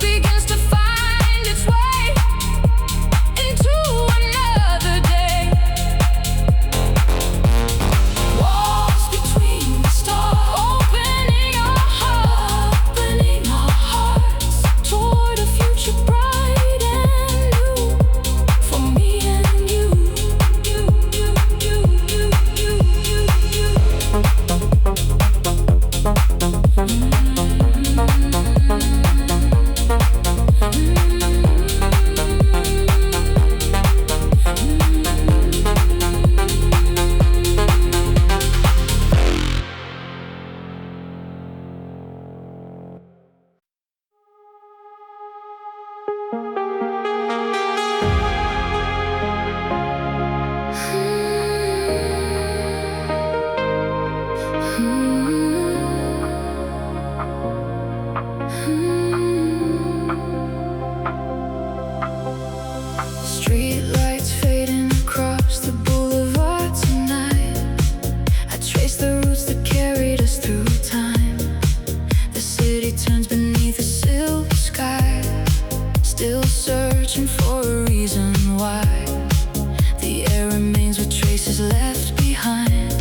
Begins to find Street lights fading across the boulevard tonight. I trace the roots that carried us through time. The city turns beneath a silver sky, still searching for a reason why. The air remains with traces left behind,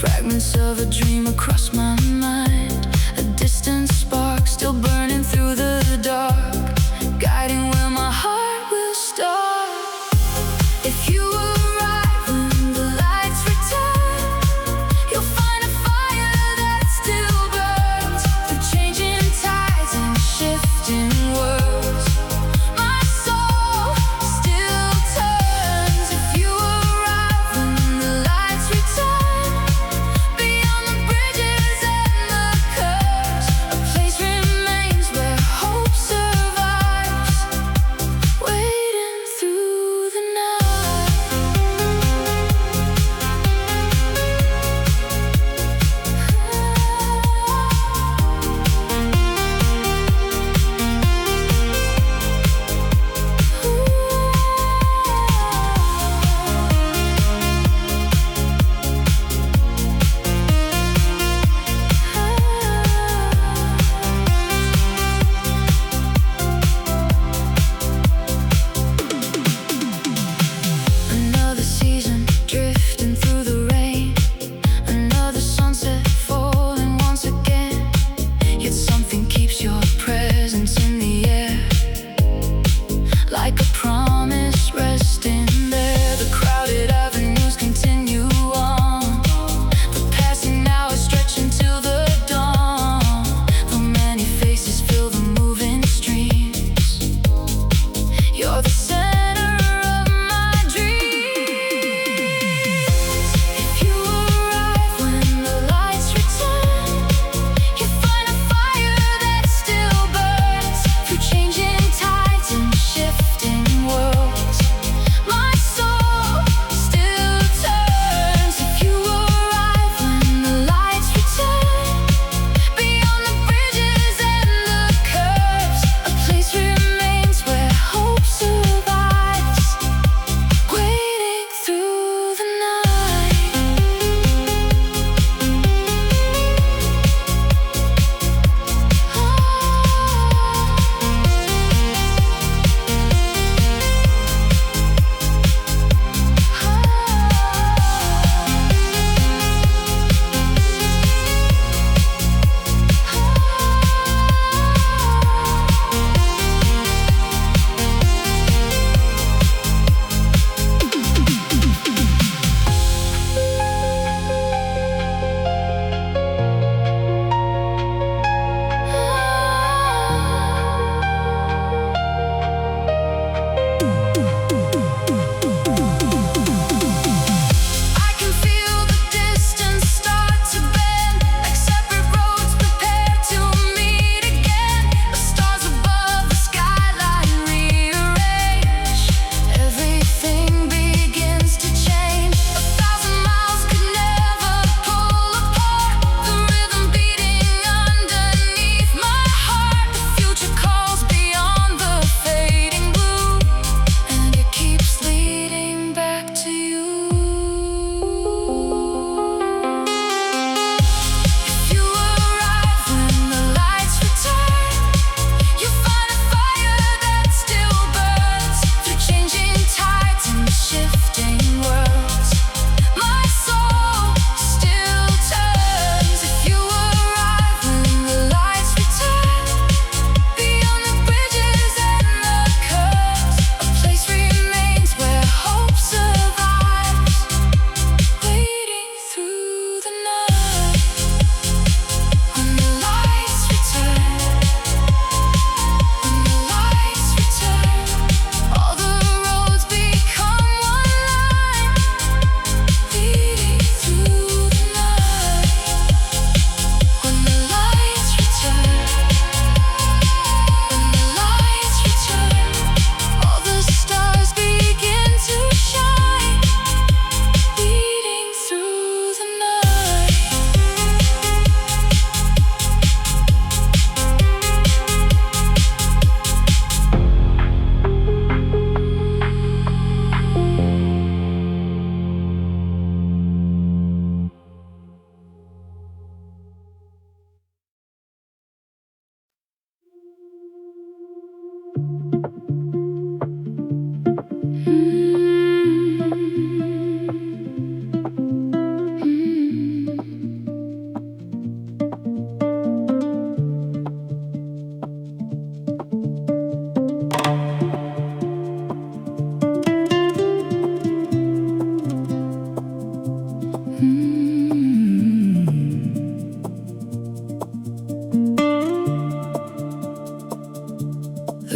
fragments of a dream across my mind. A distant spark still burning through the dark, guiding where my heart will start. If you arrive when the lights return, you'll find a fire that still burns through changing tides and shifting worlds. My soul still turns. If you arrive when the lights return, beyond the bridges and the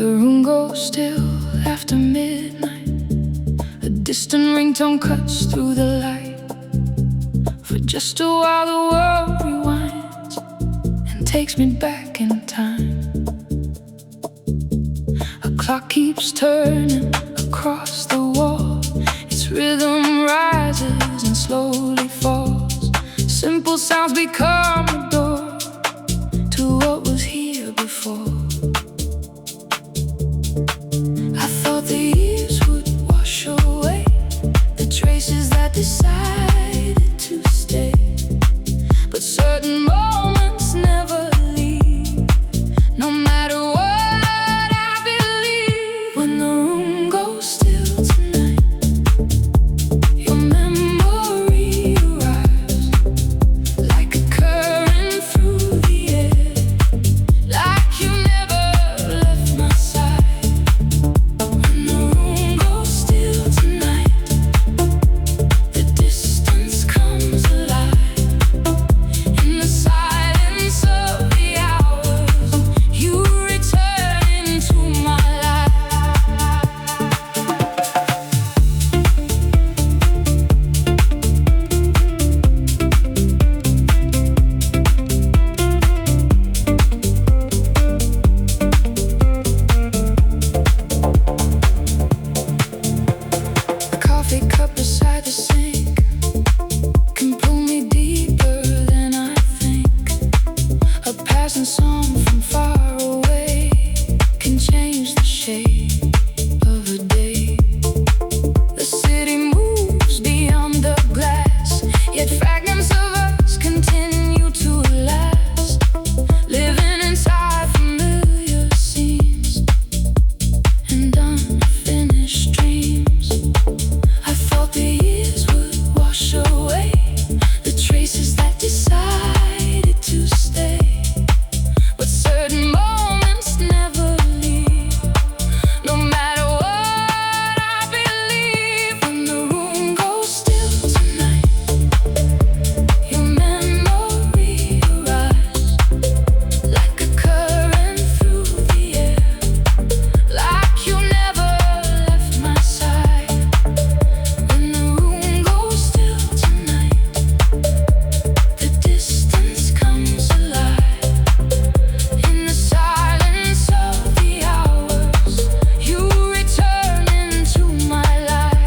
The room goes still after midnight. A distant ringtone cuts through the light. For just a while the world rewinds and takes me back in time. A clock keeps turning across the wall. Its rhythm rises and slowly falls. Simple sounds become a door to what was here before. I thought the years would wash away the traces that decided to stay, but certain moments never leave, no matter what I believe. When the room goes still tonight, your memory arrives like a current through the air, like you never left my side. When the room goes still tonight, the distance comes alive. In the silence of the hours, you return into my life. The coffee cup beside the sink can pull me deeper than I think. A passing song from far away can change the shape of a day. The city moves beyond the glass, yet fragments of us continue to last, living inside familiar scenes and unfinished dreams. I thought the years would wash away the traces that decided to stay, but certain moments never leave, no matter what I believe. When the room goes still tonight, your memory arrives like a current through the air, like you never left my side. When the room goes still tonight, the distance comes alive. In the silence of the hours, you return into my life.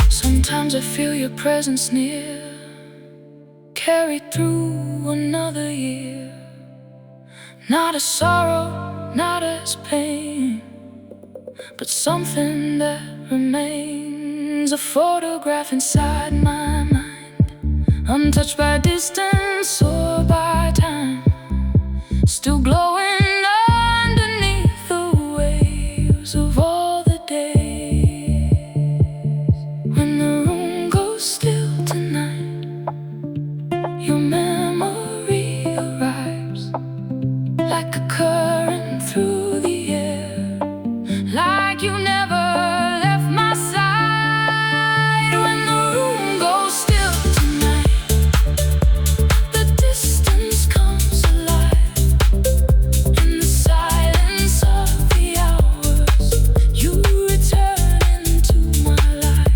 Sometimes I feel your presence near, carried through another year. Not as sorrow, not as pain, but something that remains. A photograph inside my mind, untouched by distance or by time, still glowing underneath the waves of all the days. When the room goes still tonight, your memory arrives like a current through the air, like you never left my side. When the room goes still tonight, the distance comes alive. In the silence of the hours, you return into my life.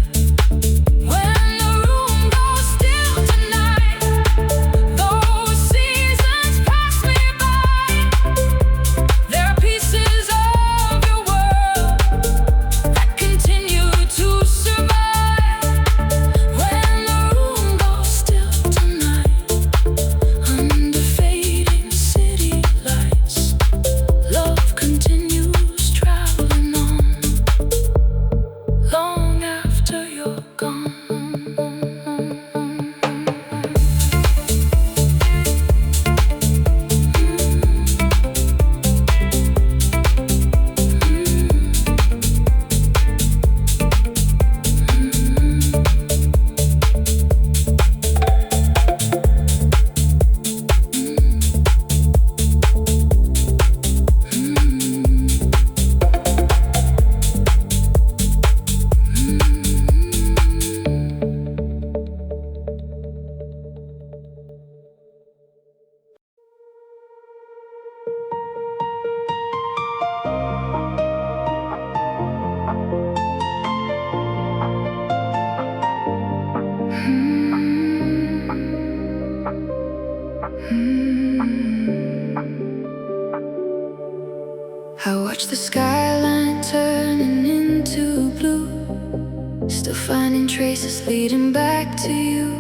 When the room goes still tonight, I watch the skyline turning into blue, still finding traces leading back to you.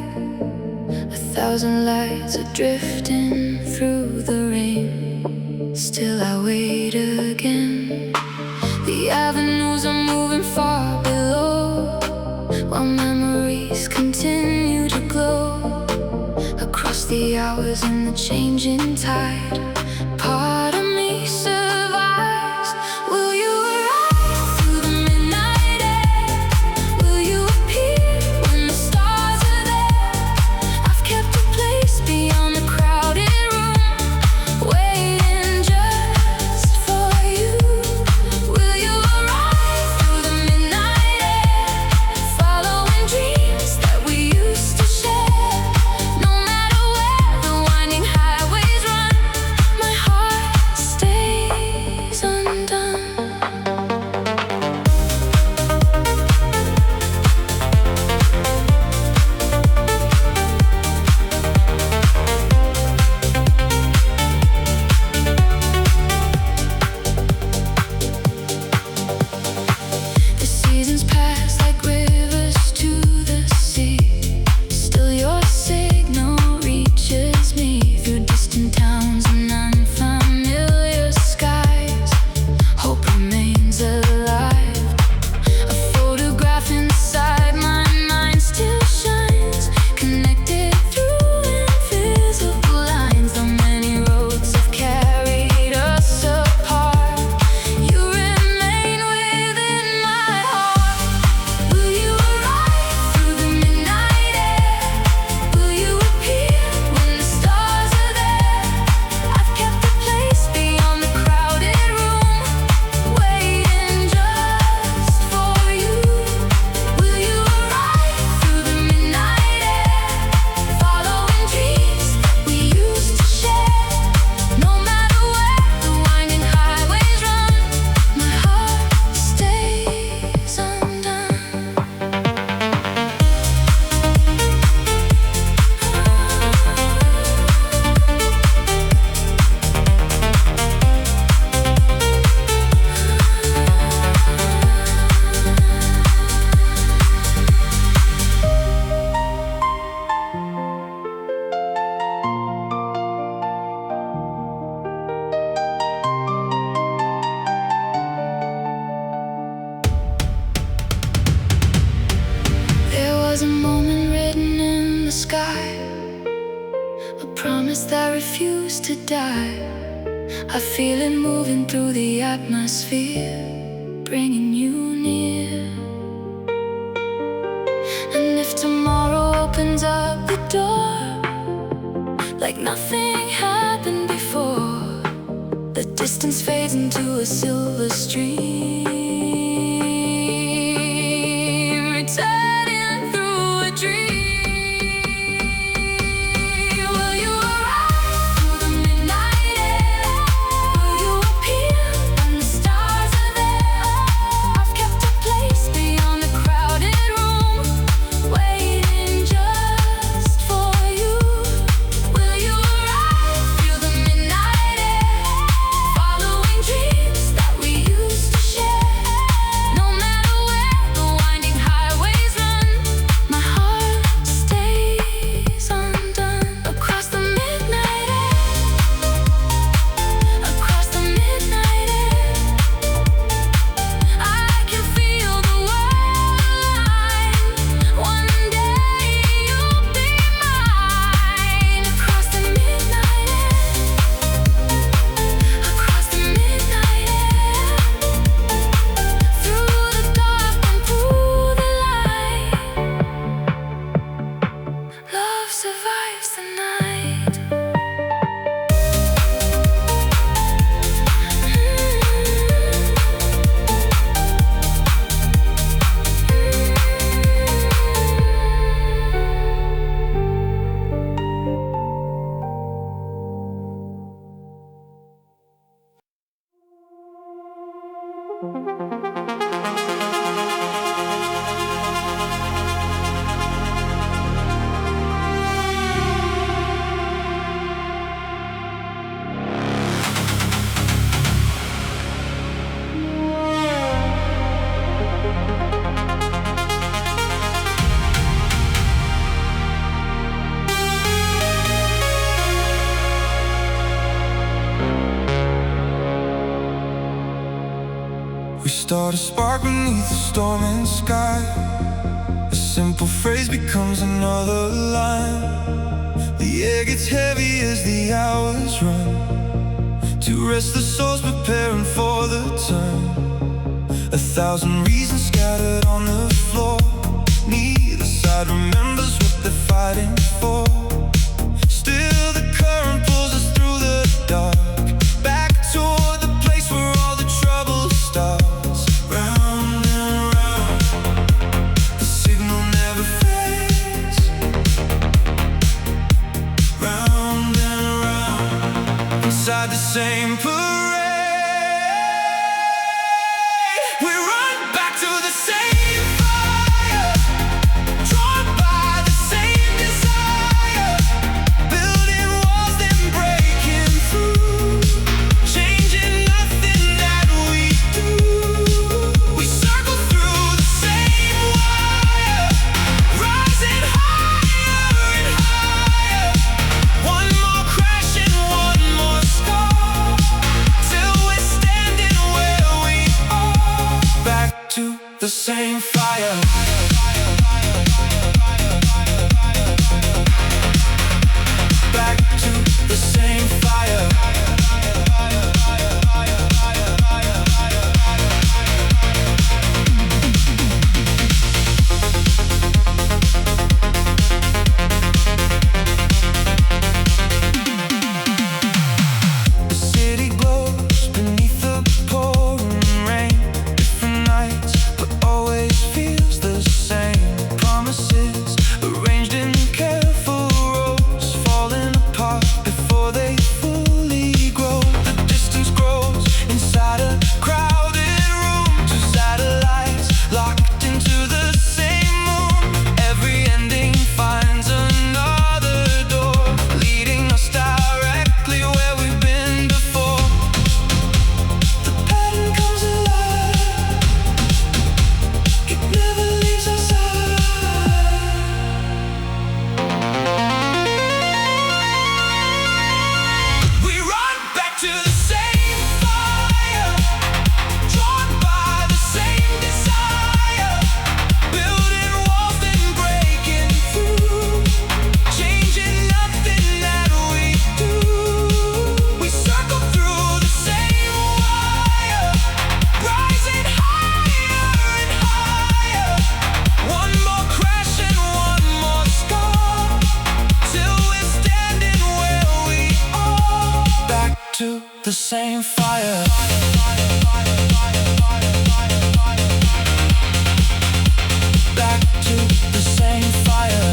1,000 lights are drifting through the rain, still I wait again. The avenues are moving far below, while memories continue to glow. Across the hours and the changing tide, part of me survives. Will you arrive through the midnight air? Will you appear when the stars are there? I've kept a place beyond the crowded room, waiting just for you. Will you arrive through the midnight air, following dreams that we used to share? No matter where the winding highways run, my heart stays undone. The seasons pass like rivers to the sea. Still your signal reaches me through distant towns and unfamiliar skies. Hope remains alive. A photograph inside my mind still shines, connected through invisible lines. Though many roads have carried us apart, you remain within my heart. Will you arrive through the midnight air? Will you appear when the stars are there? I've kept a place beyond the crowded room, waiting just for you. Will you arrive through the midnight air, following dreams that we used to share? No matter where the winding highways run, my heart stays undone. There was a moment written in the sky, a promise that refused to die. I feel it moving through the atmosphere, bringing you near. And if tomorrow opens up the door, like nothing happened before, the distance fades into a silver stream, returning through a dream. Will you arrive through the midnight air? Will you appear when the stars are there? I've kept a place beyond the crowded room, waiting just for you. Will you arrive through the midnight air, following dreams that we used to share? start a spark beneath the storming sky. A simple phrase becomes another line. The air gets heavy as the hours run. To rest the souls preparing for the turn. 1,000 reasons scattered on the floor. Neither side remembers what they're fighting for. Still the current pulls us through the dark, back toward the place where all the trouble starts. Round and round, the signal never fades. Round and round, inside the same parade. We run back to the same fire, drawn by the same desire. Building walls, then breaking through, changing nothing that we do. We circle through the same wire, rising higher and higher. One more crash and one more scar, till we're standing where we are. Back to the same fire. Back to the same fire. The city glows beneath the pouring rain. Different nights, but always feels the same. Promises arranged in careful rows, falling apart before they fully grow. The distance grows inside a crowded room. Two satellites locked into the same moon. Every ending finds another door, leading us directly where we've been before. The pattern comes alive, it never leaves our side. We run back to the same fire, drawn by the same desire. Building walls, then breaking through, changing nothing that we do. We circle through the same wire, rising higher and higher. One more crash and one more scar, till we're standing where we are. Back to the same fire. Back to the same fire.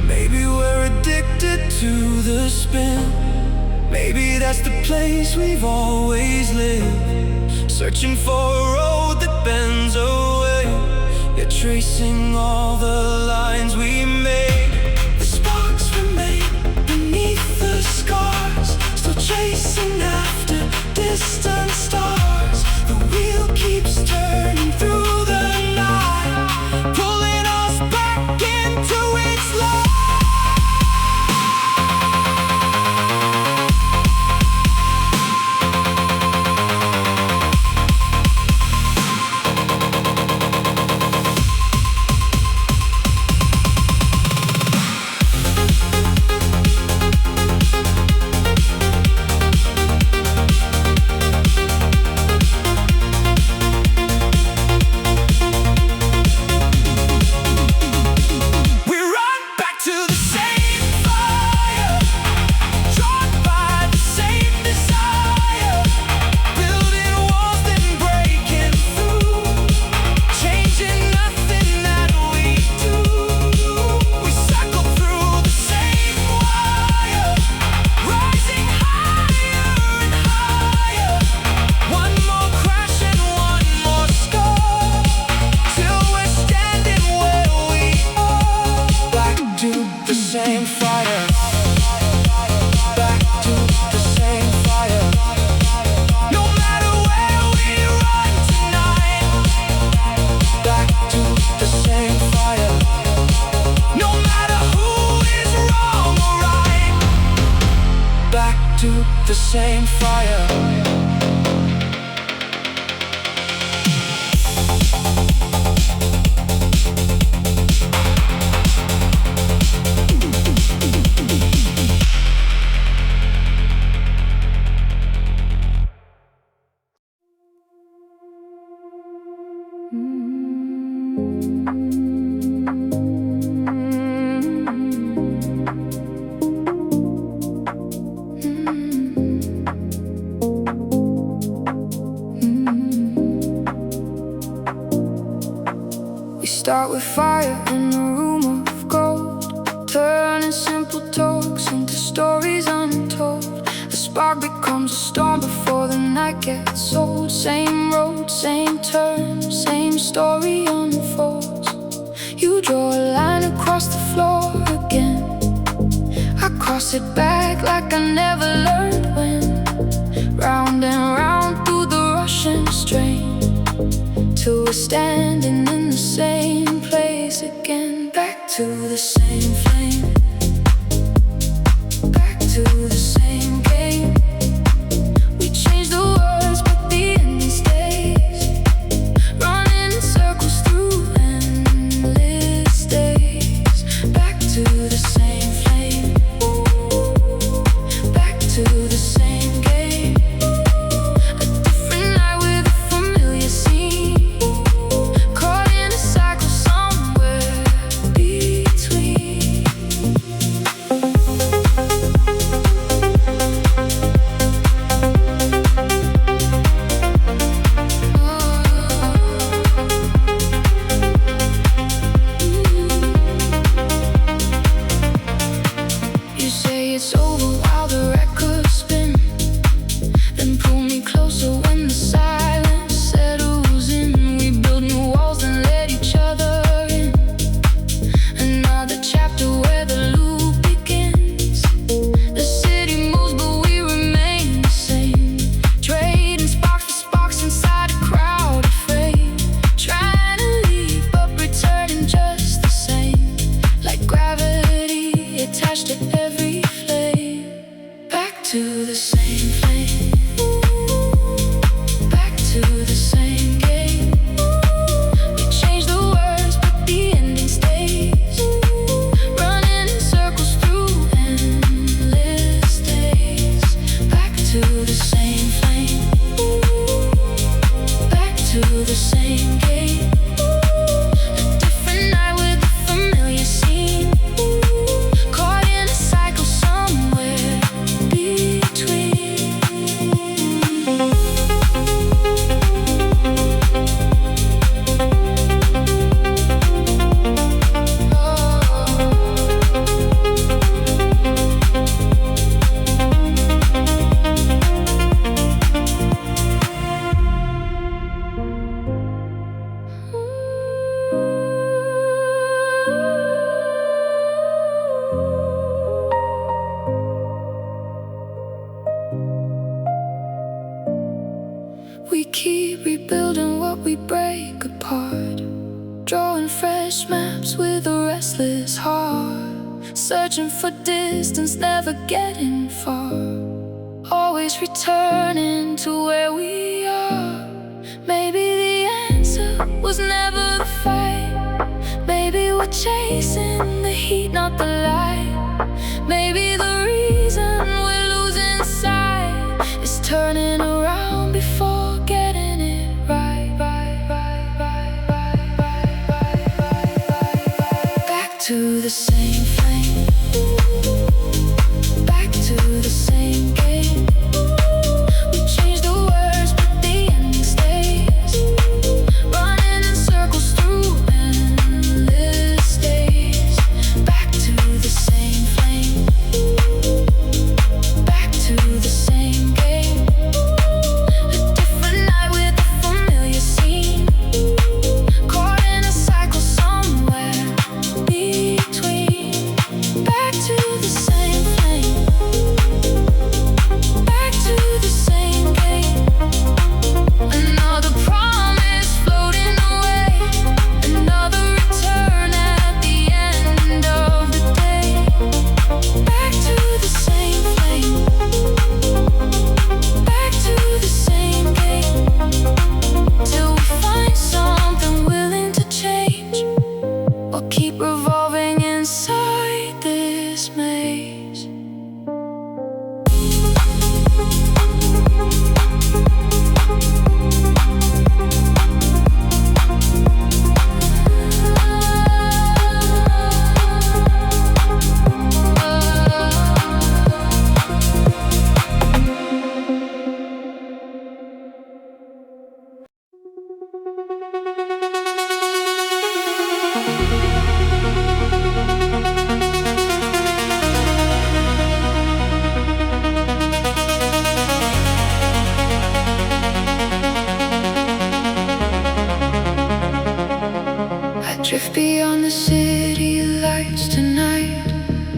Maybe we're addicted to the spin. Maybe that's the place we've always lived, searching for a road that bends away, yet tracing all the lines we made. The sparks remain beneath the scars, still chasing after distant stars. The wheel keeps turning through the night, pulling us back into its light. We start with fire in a room of gold, turning simple talks into stories untold. The spark becomes a storm before the night gets old. Same road, same turn, same story unfolds. You draw a line across the floor again. I cross it back like I never learned when. Round and round through the rushing strain, till we're standing in the same place again. Back to the same flame, back to the same game. We change the words but the ending stays, running in circles through endless days. Back to the same flame, back to the same game. A different night with a familiar scene, caught in a cycle somewhere between. You say it's over while the records spin, then pull me closer when the silence settles in. We build new walls and let each other in. Another chapter where the loop begins. The city moves but we remain the same, trading sparks for sparks inside a crowded frame. Trying to leave but returning just the same, like gravity attached to every flame. Back to the same flame, back to the same game. We change the words but the ending stays, running in circles through endless days. Back to the same flame, back to the same game. A different night with a familiar scene, caught in a cycle somewhere between. We keep rebuilding what we break apart, drawing fresh maps with a restless heart, searching for distance, never getting far, always returning to where we are. Maybe the answer was never the fight. Maybe we're chasing the heat, not the light. Maybe the reason we're losing sight is turning around before getting it right. Back to the same flame, back to the same game. We change the words but the ending stays, running in circles through endless days. Back to the same flame, back to the same game. A different night with a familiar scene, caught in a cycle somewhere between. Drift beyond the city lights tonight,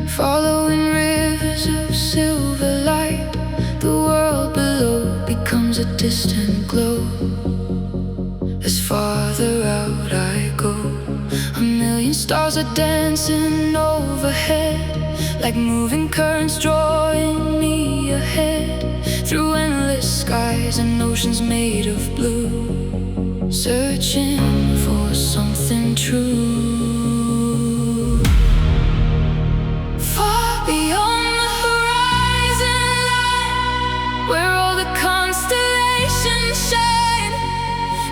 following rivers of silver light. The world below becomes a distant glow as farther out I go. A million stars are dancing overhead, like moving currents drawing me ahead, through endless skies and oceans made of blue, searching for something true. Far beyond the horizon line, where all the constellations shine,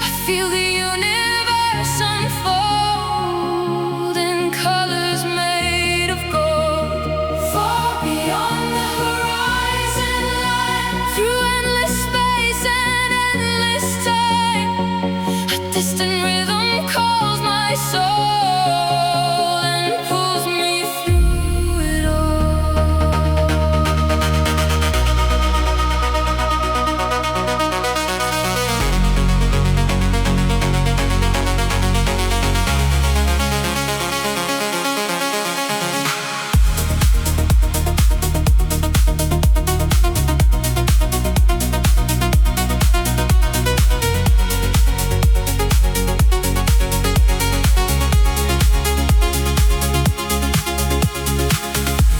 I feel the universe unfold in colors made of gold. Far beyond the horizon line, through endless space and endless time, a distant rhythm calls my soul and pulls me through it all.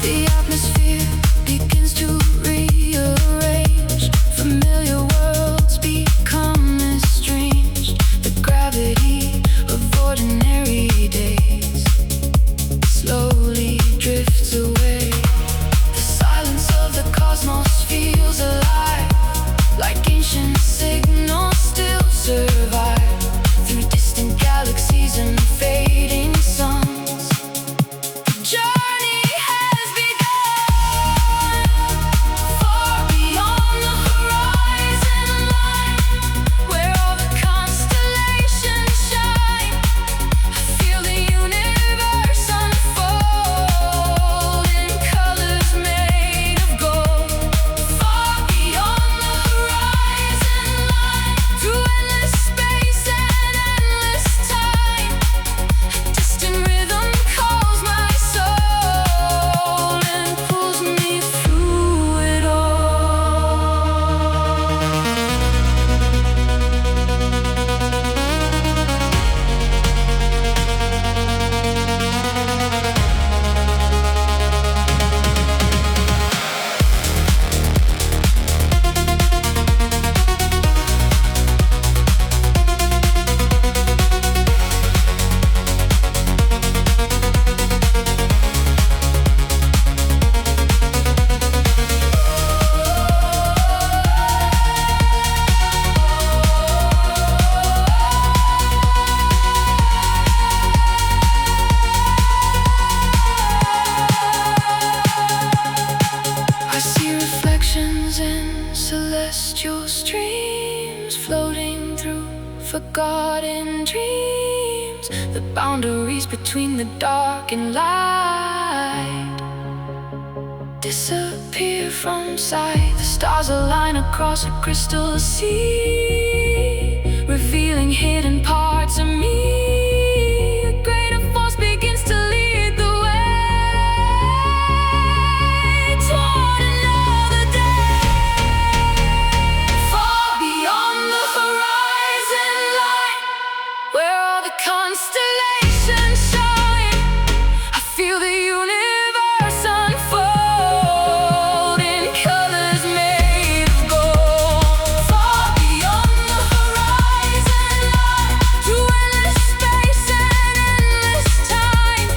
The atmosphere begins to rearrange, familiar worlds become estranged. The gravity of ordinary days slowly drifts away. The silence of the cosmos feels alive, like ancient signals still survive through distant galaxies and fading suns. The journey has begun, far beyond the horizon line, where all the constellations shine. I feel the universe unfold in colors made of gold. Far beyond the horizon line, through endless space and endless time, a distant rhythm calls my soul and pulls me through it all. I see reflections in celestial streams, floating through forgotten dreams. The boundaries between the dark and light disappear from sight. The stars align across a crystal sea, revealing hidden parts of me. A greater force begins to lead the way toward another day. Far beyond the horizon line, where all the constellations shine, I feel the universe unfold in colors made of gold. Far beyond the horizon line, through endless space and endless time,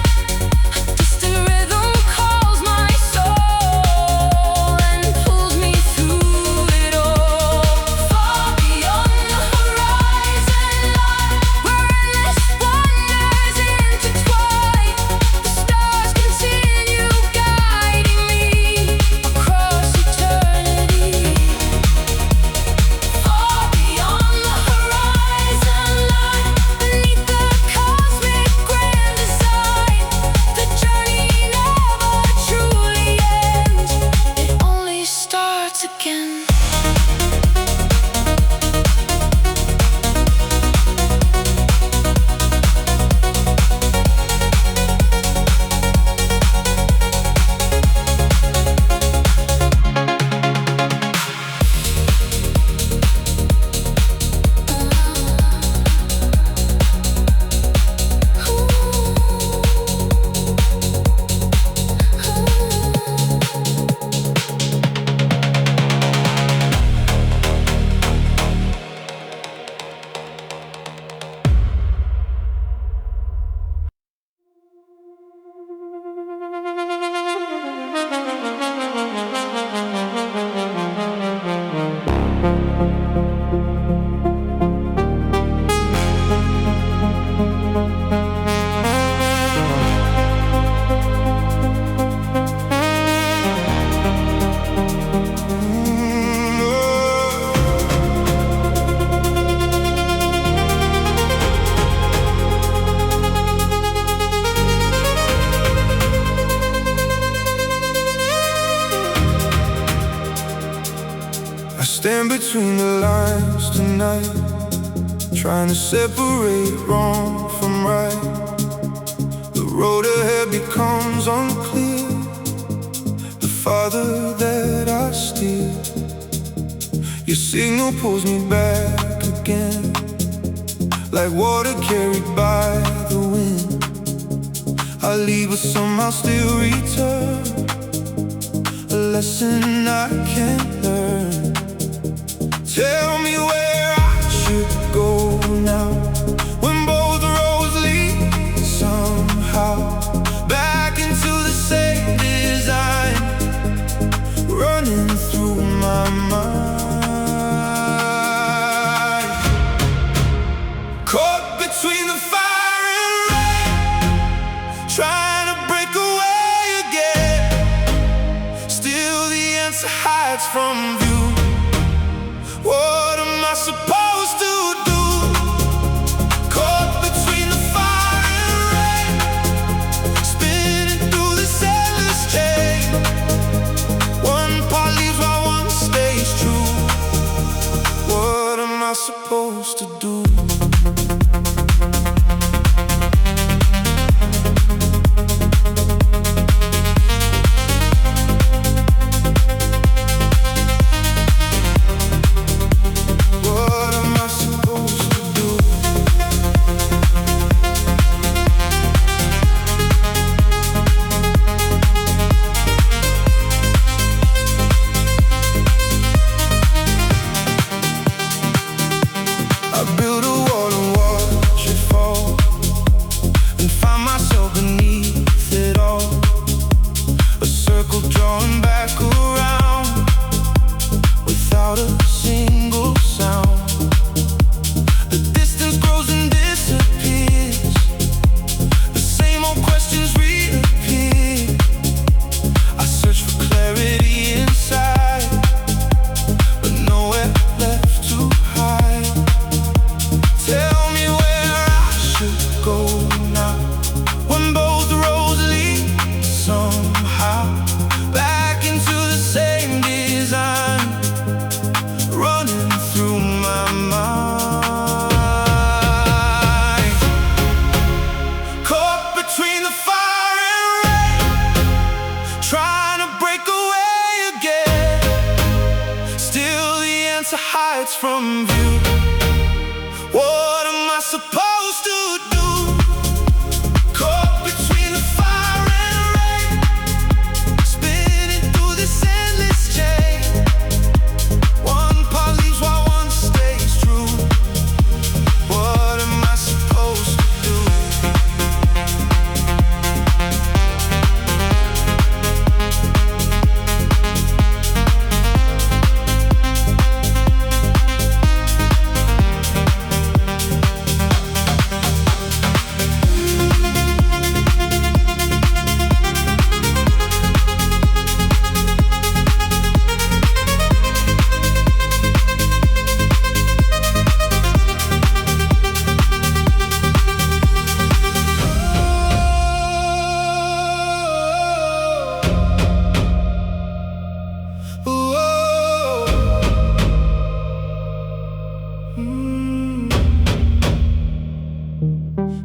a distant rhythm calls my soul and pulls me through it all. Far beyond the horizon line, where endless wonders intertwine. The stars can Reading between the lines tonight, trying to separate wrong from right. The road ahead becomes unclear, the farther that I steer. Your signal pulls me back again, like water carried by the wind. I leave but somehow still return, a lesson I can't learn. Tell me where I should go now, when both roads lead somehow back into the same design, running through my mind. Caught between the fire and rain, trying to break away again. Still the answer hides from view. What am I supposed to do? Caught between the fire and rain, spinning through this endless chain. One part leaves while one stays true. What am I supposed to do? I build a wall and watch it fall, and find myself beneath it all. A circle drawing back around, without a single sound. The distance grows and disappears, the same old questions reappear. I search for clarity inside, but nowhere left to hide. Tell me where I should go now, when both roads lead somehow back into the same design, running through my mind. Caught between the fire and rain, trying to break away again. Still the answer hides from view. What am I supposed to do? Caught between the fire and rain, spinning through this endless chain. One part leaves while one stays true. What am I supposed to do?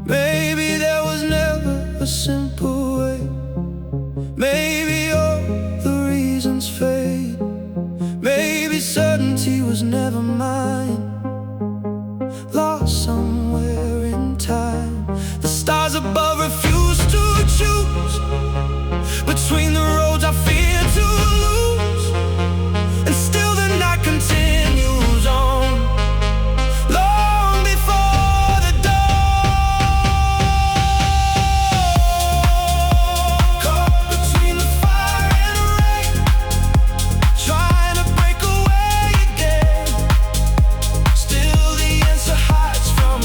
Maybe there was never a simple way. Maybe all the reasons fade. Maybe certainty was never mine, lost somewhere in time. The stars above refuse to choose between the roads I fear to lose, and still the night continues on, long before the dawn. Caught between the fire and rain, trying to break away again. Still the answer hides from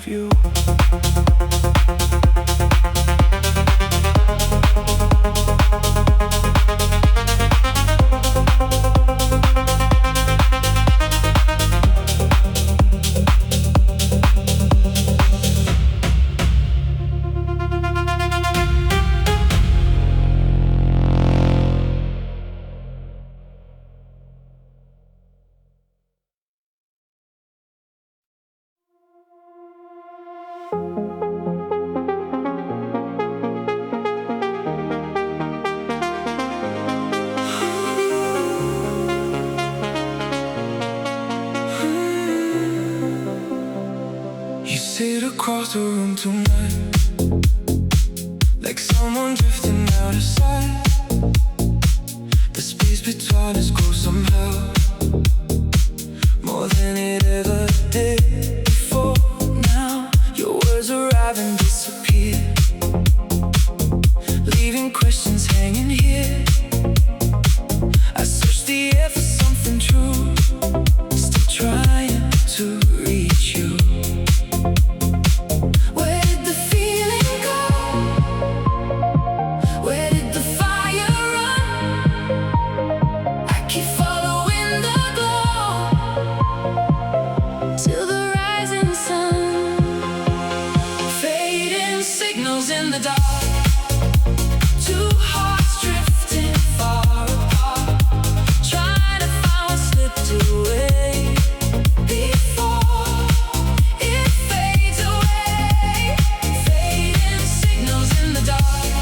you. Sit across the room tonight, like someone drifting out of sight. The space between us grows somehow, more than it ever did before. Now your words arrive and disappear, leaving questions hanging here. I search the air for something true, still trying to reach you. In the dark, two hearts drifting far apart, trying to find what slipped away before it fades away. Fading signals in the dark,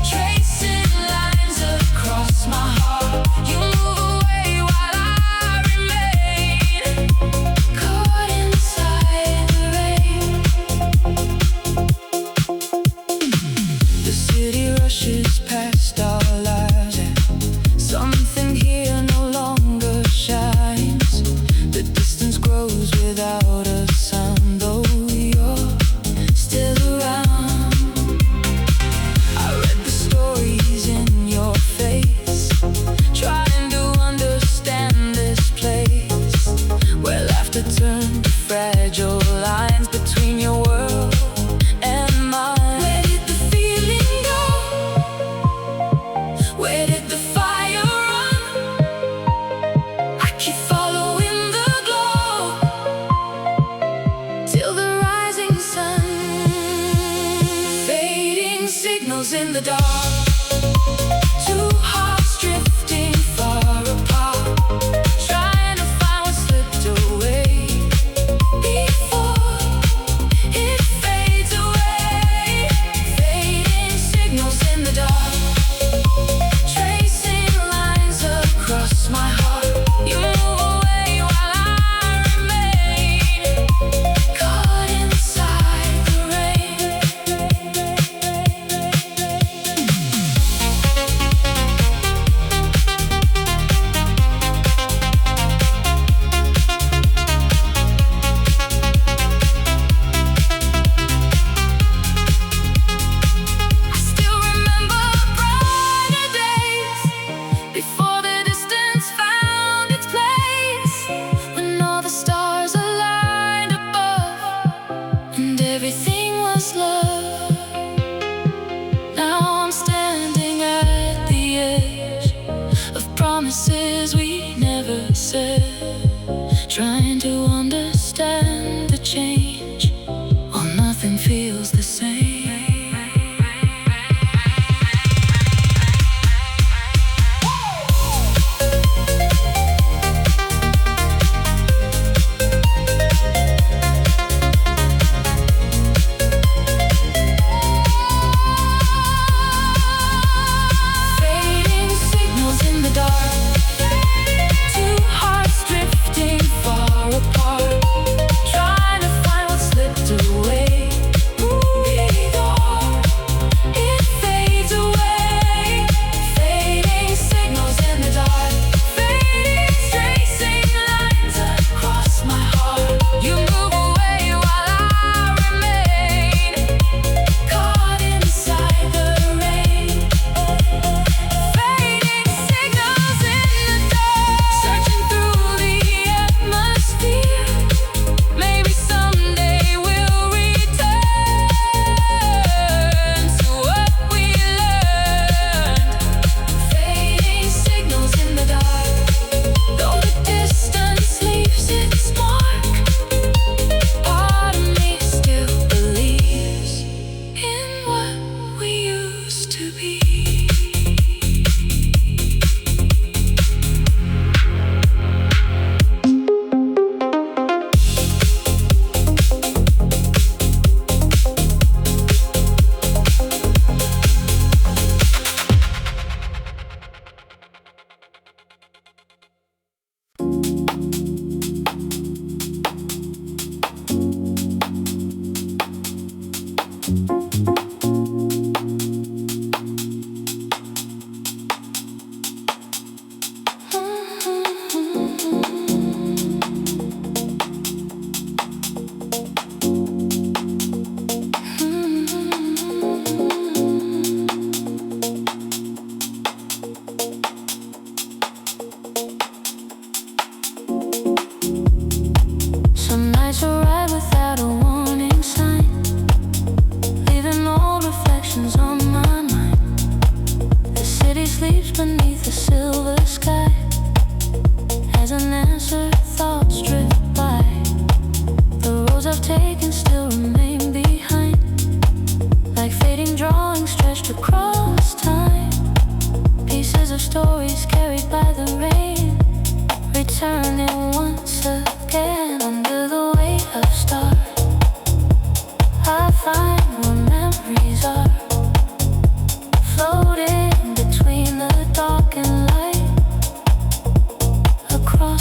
tracing lines across my heart. You move away while I remain caught inside the rain. Rushes past our lives, and something here no longer shines. The distance grows without a sound, though you're still around. I read the stories in your face, trying to understand this place where laughter turned to fragile lines between your world and mine. Where did the fire run? I keep following the glow till the rising sun. Fading signals in the dark, two hearts drifting far apart, trying to find what slipped away before it fades away. Fading signals in the dark, across my heart. You move away while I remain caught inside the rain.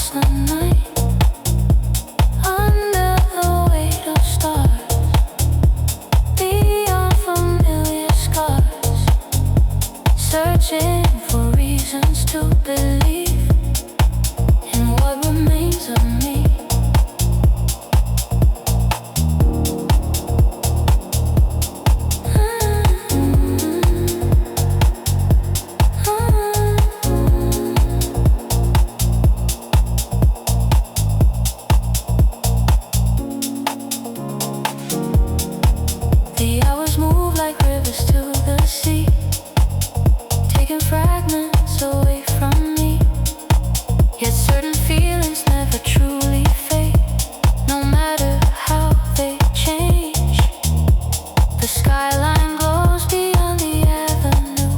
across the night, under the weight of stars, beyond familiar scars, searching for reasons to believe in what remains of me. The hours move like rivers to the sea, taking fragments away from me. Yet certain feelings never truly fade, no matter how they change. The skyline glows beyond the avenue,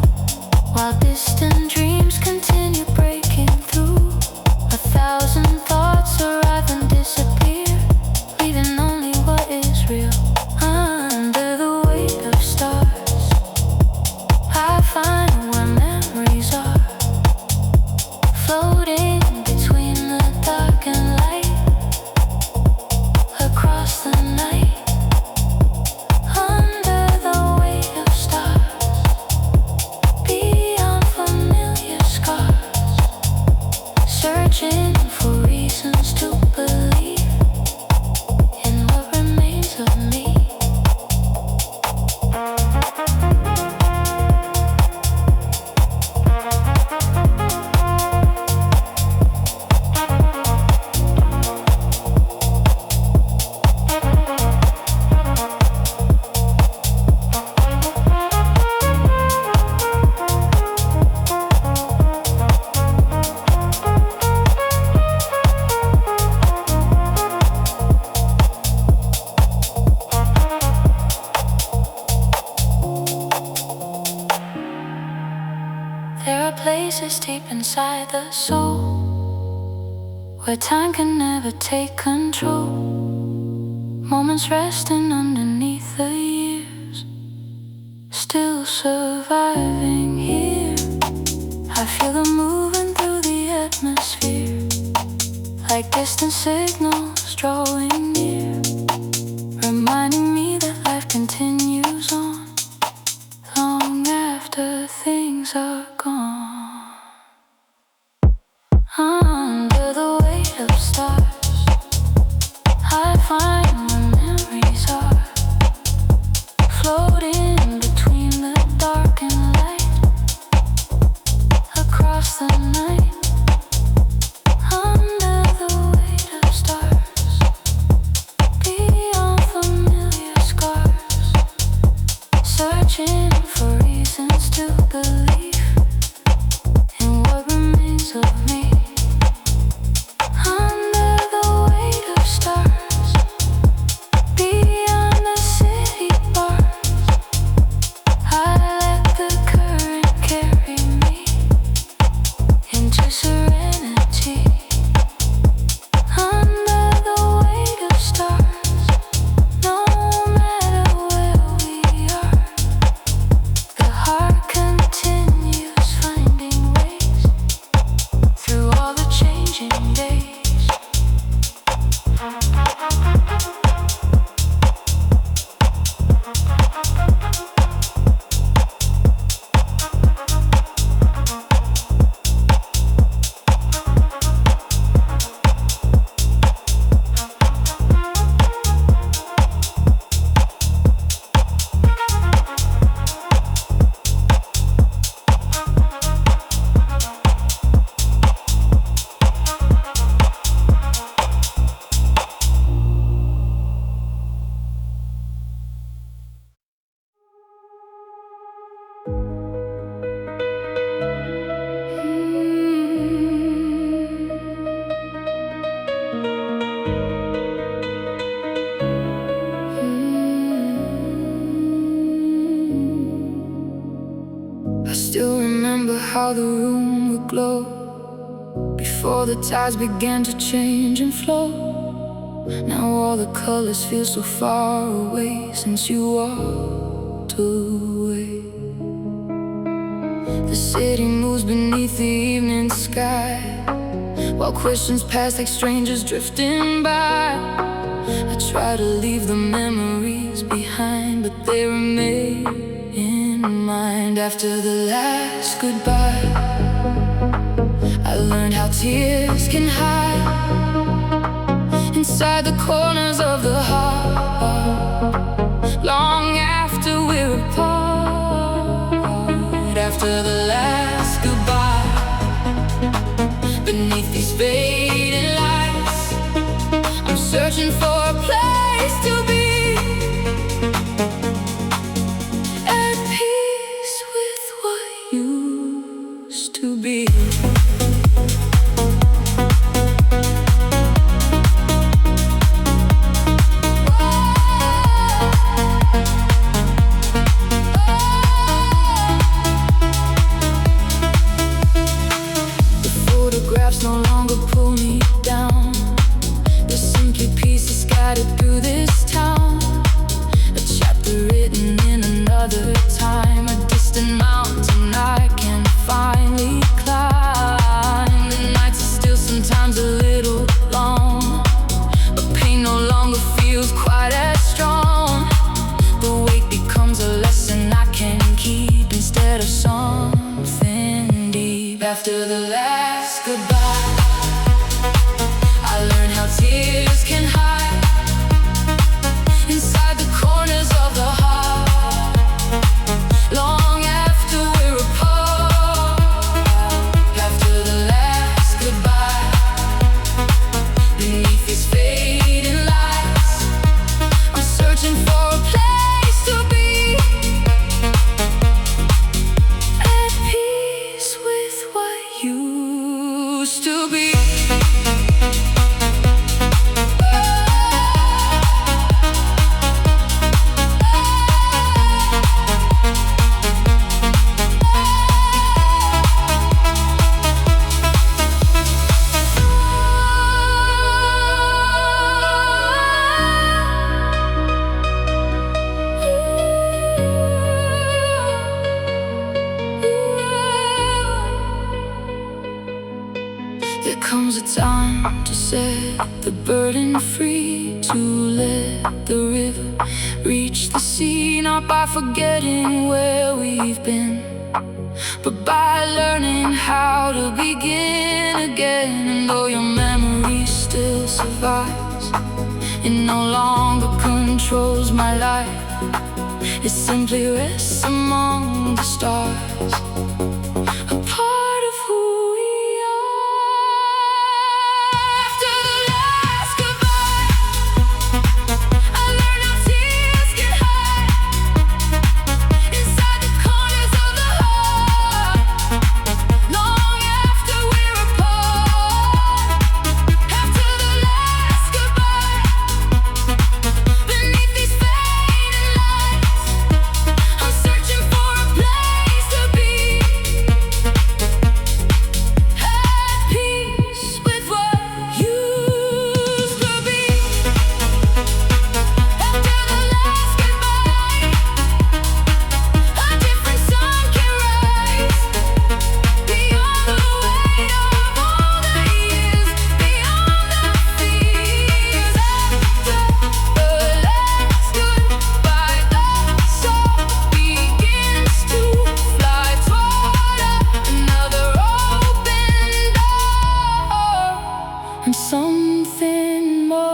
while distant dreams continue breaking through. 1,000 thoughts arrive and disappear, leaving only what is real. Under the weight of stars, I find where memories are, floating between the dark and light, across the night. Under the weight of stars, beyond familiar scars, searching for reasons to believe in what remains of me. There are places deep inside the soul, where time can never take control. Moments resting underneath the years, still surviving here. I feel them moving through the atmosphere, like distant signals drawing near, reminding me that life continues on long after things are gone. Under the weight of stars, I find where memories are, floating between the dark and light, across the night. Under the weight of stars, beyond familiar scars, searching for reasons to believe in what remains of me. Under the weight of stars, beyond the city bars, I let the current carry me into serenity. Under the weight of stars, no matter where we are, the heart continues finding ways through all the changing days. I still remember how the room would glow before the tides began to change and flow. Now all the colors feel so far away since you walked away. The city moves beneath the evening sky, while questions pass like strangers drifting by. I try to leave the memories behind, but they remain in mind. After the last goodbye, I learned how tears can hide inside the corners of the heart, long after we're apart. After the last goodbye, beneath these fading lights, I'm searching for a place to be, at peace with what used to be. No longer pull me down. There's simply pieces scattered through this town, a chapter written in another time, a distant mountain I can finally climb. The nights are still sometimes a little long, but pain no longer feels quite as strong. The weight becomes a lesson I can keep instead of something deep. After the last goodbye, I learned how tears can hide inside the corners of the heart, long after we're apart. After the last goodbye, beneath these fading lights, I'm searching for a place to be, at peace with what used to be. There comes a time to set the burden free, to let the river reach the sea, not by forgetting where we've been, but by learning how to begin again. And though your memory still survives, it no longer controls my life. It simply rests among the stars, a part of who we are. After the last goodbye, I learned how tears can hide inside the corners of the heart, long after we're apart. After the last goodbye, beneath these fading lights, I'm searching for a place to be, at peace with what used to be. After the last goodbye, a different sun can rise, beyond the weight of all the years, beyond the fears. After the last goodbye, the soul begins to fly toward another open door, and something more.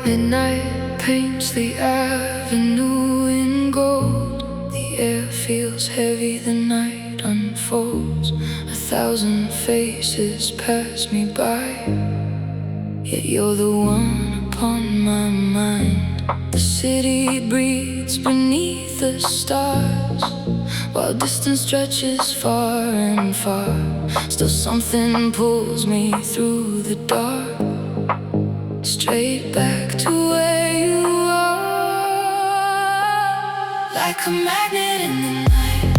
Midnight paints the avenue in gold. The air feels heavy, the night unfolds. 1,000 faces pass me by. yet you're the one upon my mind. The city breathes beneath the stars, while distance stretches far and far. Still something pulls me through the dark, straight back to where you are. Like a magnet in the night,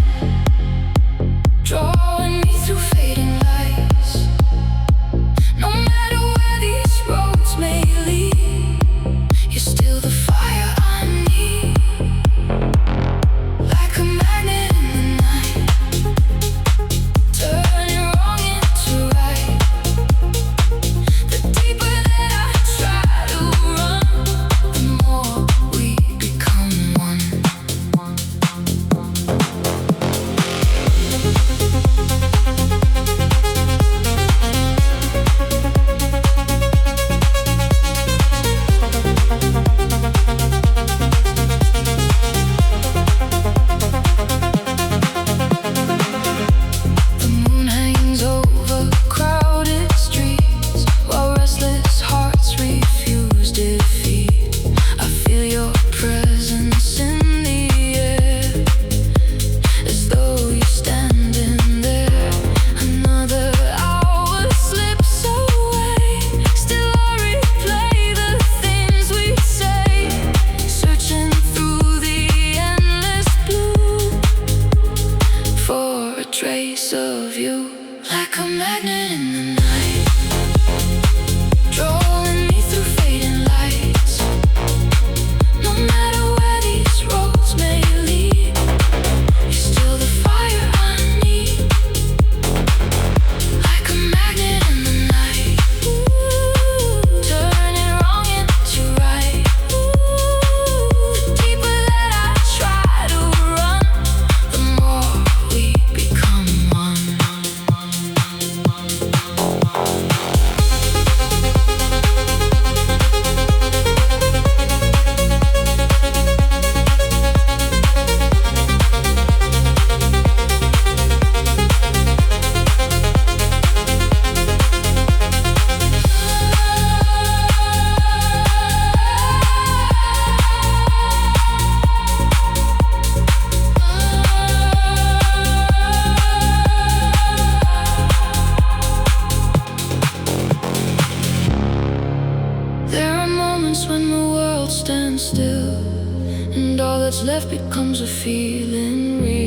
drawing me through fading lights. No matter where these roads may lead, you're still the fire I need. Like a magnet in the night, turning wrong into right. The deeper that I try to run, the more we become one. The moon hangs over crowded streets, while restless hearts refuse defeat. I feel your presence in the air, as though you're standing there. Another hour slips away, still I replay the things we say, searching through the endless blue for a trace of you. Like a magnet in the night, drawing me through fading lights. No matter where these roads may lead, you're still the fire I need. Like a magnet in the night, turning wrong into right. The deeper that I try to run, the more we become one. There are moments when the world stands still, and all that's left becomes a feeling real.